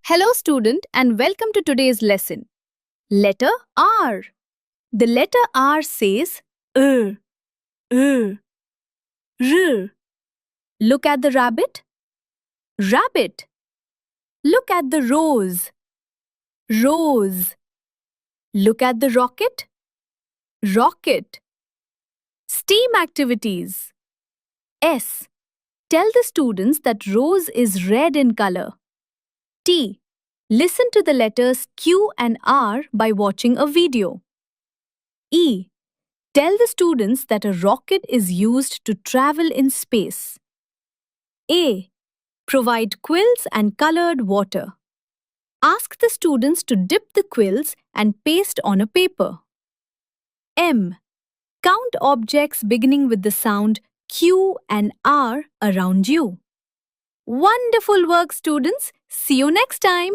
Hello student and welcome to today's lesson. Letter R. The letter R says R. Look at the rabbit. Rabbit. Look at the rose. Rose. Look at the rocket. Rocket. STEAM activities. S. Tell the students that rose is red in color. T. Listen to the letters Q and R by watching a video. E. Tell the students that a rocket is used to travel in space. A. Provide quills and colored water. Ask the students to dip the quills and paste on a paper. M. Count objects beginning with the sound Q and R around you. Wonderful work, students! See you next time!